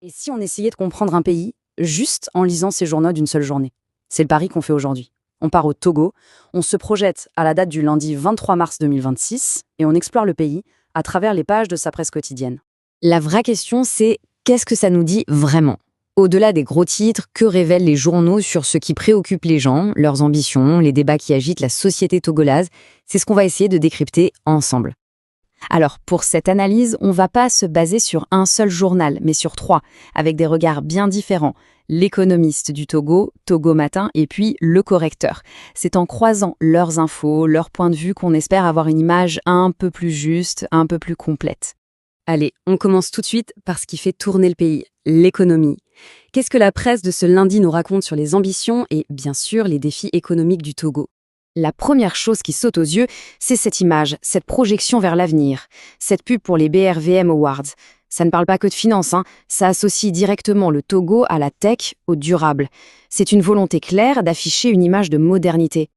Et si on essayait de comprendre un pays juste en lisant ses journaux d'une seule journée? C'est le pari qu'on fait aujourd'hui. On part au Togo, on se projette à la date du lundi 23 mars 2026 et on explore le pays à travers les pages de sa presse quotidienne. La vraie question, c'est qu'est-ce que ça nous dit vraiment? Au-delà des gros titres, que révèlent les journaux sur ce qui préoccupe les gens, leurs ambitions, les débats qui agitent la société togolaise? C'est ce qu'on va essayer de décrypter ensemble. Alors, pour cette analyse, on ne va pas se baser sur un seul journal, mais sur 3, avec des regards bien différents. L'Économiste du Togo, Togo Matin, et puis Le Correcteur. C'est en croisant leurs infos, leurs points de vue qu'on espère avoir une image un peu plus juste, un peu plus complète. Allez, on commence tout de suite par ce qui fait tourner le pays, l'économie. Qu'est-ce que la presse de ce lundi nous raconte sur les ambitions et, bien sûr, les défis économiques du Togo? La première chose qui saute aux yeux, c'est cette image, cette projection vers l'avenir, cette pub pour les BRVM Awards. Ça ne parle pas que de finances, ça associe directement le Togo à la tech, au durable. C'est une volonté claire d'afficher une image de modernité.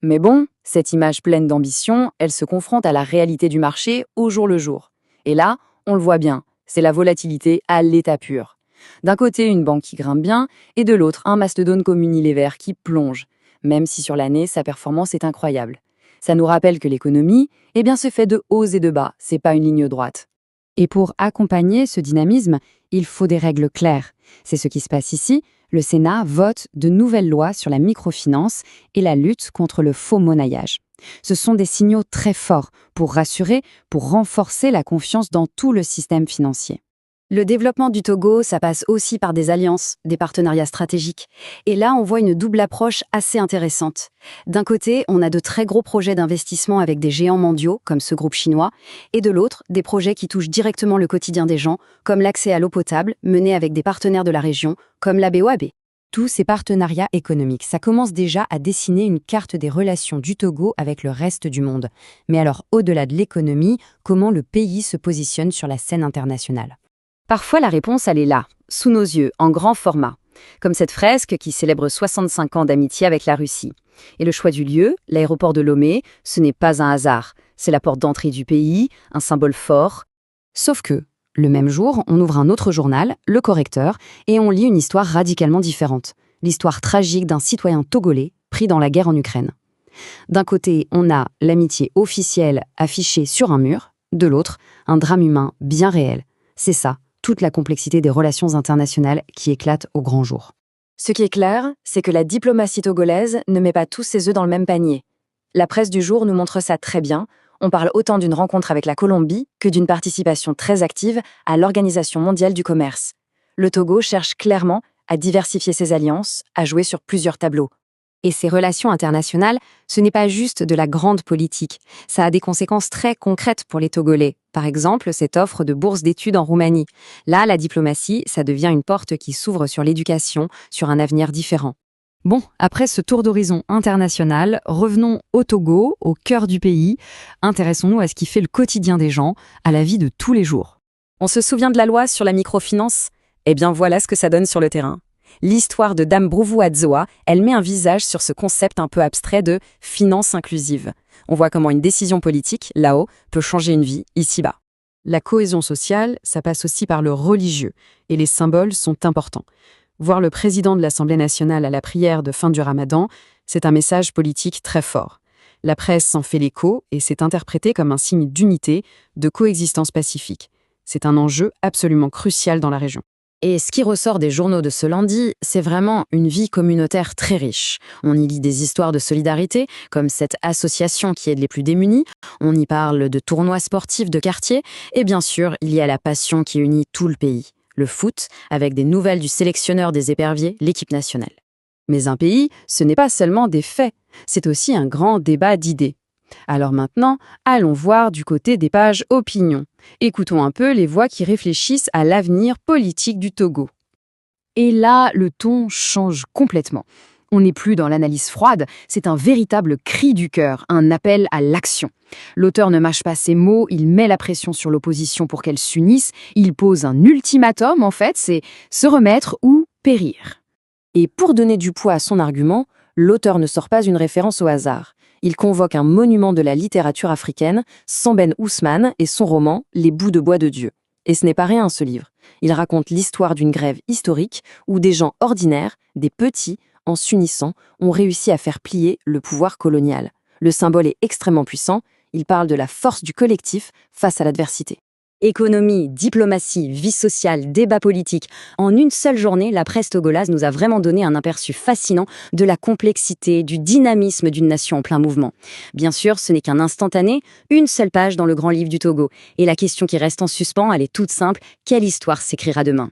Mais bon, cette image pleine d'ambition, elle se confronte à la réalité du marché au jour le jour. Et là, on le voit bien, c'est la volatilité à l'état pur. D'un côté, une banque qui grimpe bien, et de l'autre, un mastodonte comme Unilever qui plonge. Même si sur l'année, sa performance est incroyable. Ça nous rappelle que l'économie, se fait de hauts et de bas, c'est pas une ligne droite. Et pour accompagner ce dynamisme, il faut des règles claires. C'est ce qui se passe ici. Le Sénat vote de nouvelles lois sur la microfinance et la lutte contre le faux monnayage. Ce sont des signaux très forts pour rassurer, pour renforcer la confiance dans tout le système financier. Le développement du Togo, ça passe aussi par des alliances, des partenariats stratégiques. Et là, on voit une double approche assez intéressante. D'un côté, on a de très gros projets d'investissement avec des géants mondiaux, comme ce groupe chinois, et de l'autre, des projets qui touchent directement le quotidien des gens, comme l'accès à l'eau potable, menés avec des partenaires de la région, comme la BOAB. Tous ces partenariats économiques, ça commence déjà à dessiner une carte des relations du Togo avec le reste du monde. Mais alors, au-delà de l'économie, comment le pays se positionne sur la scène internationale? Parfois, la réponse, elle est là, sous nos yeux, en grand format, comme cette fresque qui célèbre 65 ans d'amitié avec la Russie. Et le choix du lieu, l'aéroport de Lomé, ce n'est pas un hasard. C'est la porte d'entrée du pays, un symbole fort. Sauf que, le même jour, on ouvre un autre journal, Le Correcteur, et on lit une histoire radicalement différente. L'histoire tragique d'un citoyen togolais pris dans la guerre en Ukraine. D'un côté, on a l'amitié officielle affichée sur un mur, de l'autre, un drame humain bien réel. C'est ça, toute la complexité des relations internationales qui éclatent au grand jour. Ce qui est clair, c'est que la diplomatie togolaise ne met pas tous ses œufs dans le même panier. La presse du jour nous montre ça très bien. On parle autant d'une rencontre avec la Colombie que d'une participation très active à l'Organisation mondiale du commerce. Le Togo cherche clairement à diversifier ses alliances, à jouer sur plusieurs tableaux. Et ces relations internationales, ce n'est pas juste de la grande politique. Ça a des conséquences très concrètes pour les Togolais. Par exemple, cette offre de bourse d'études en Roumanie. Là, la diplomatie, ça devient une porte qui s'ouvre sur l'éducation, sur un avenir différent. Bon, après ce tour d'horizon international, revenons au Togo, au cœur du pays. Intéressons-nous à ce qui fait le quotidien des gens, à la vie de tous les jours. On se souvient de la loi sur la microfinance? Eh bien voilà ce que ça donne sur le terrain. L'histoire de Dame Brouvou Adzoa, elle met un visage sur ce concept un peu abstrait de finance inclusive. On voit comment une décision politique, là-haut, peut changer une vie, ici-bas. La cohésion sociale, ça passe aussi par le religieux, et les symboles sont importants. Voir le président de l'Assemblée nationale à la prière de fin du Ramadan, c'est un message politique très fort. La presse s'en fait l'écho et c'est interprété comme un signe d'unité, de coexistence pacifique. C'est un enjeu absolument crucial dans la région. Et ce qui ressort des journaux de ce lundi, c'est vraiment une vie communautaire très riche. On y lit des histoires de solidarité, comme cette association qui aide les plus démunis. On y parle de tournois sportifs de quartier. Et bien sûr, il y a la passion qui unit tout le pays. Le foot, avec des nouvelles du sélectionneur des éperviers, l'équipe nationale. Mais un pays, ce n'est pas seulement des faits, c'est aussi un grand débat d'idées. Alors maintenant, allons voir du côté des pages opinion. Écoutons un peu les voix qui réfléchissent à l'avenir politique du Togo. Et là, le ton change complètement. On n'est plus dans l'analyse froide, c'est un véritable cri du cœur, un appel à l'action. L'auteur ne mâche pas ses mots, il met la pression sur l'opposition pour qu'elle s'unisse, il pose un ultimatum en fait, c'est se remettre ou périr. Et pour donner du poids à son argument, l'auteur ne sort pas une référence au hasard. Il convoque un monument de la littérature africaine, Sambène Ousmane, et son roman « Les bouts de bois de Dieu ». Et ce n'est pas rien, ce livre. Il raconte l'histoire d'une grève historique où des gens ordinaires, des petits, en s'unissant, ont réussi à faire plier le pouvoir colonial. Le symbole est extrêmement puissant, il parle de la force du collectif face à l'adversité. Économie, diplomatie, vie sociale, débat politique. En une seule journée, la presse togolaise nous a vraiment donné un aperçu fascinant de la complexité, du dynamisme d'une nation en plein mouvement. Bien sûr, ce n'est qu'un instantané, une seule page dans le grand livre du Togo. Et la question qui reste en suspens, elle est toute simple, quelle histoire s'écrira demain ?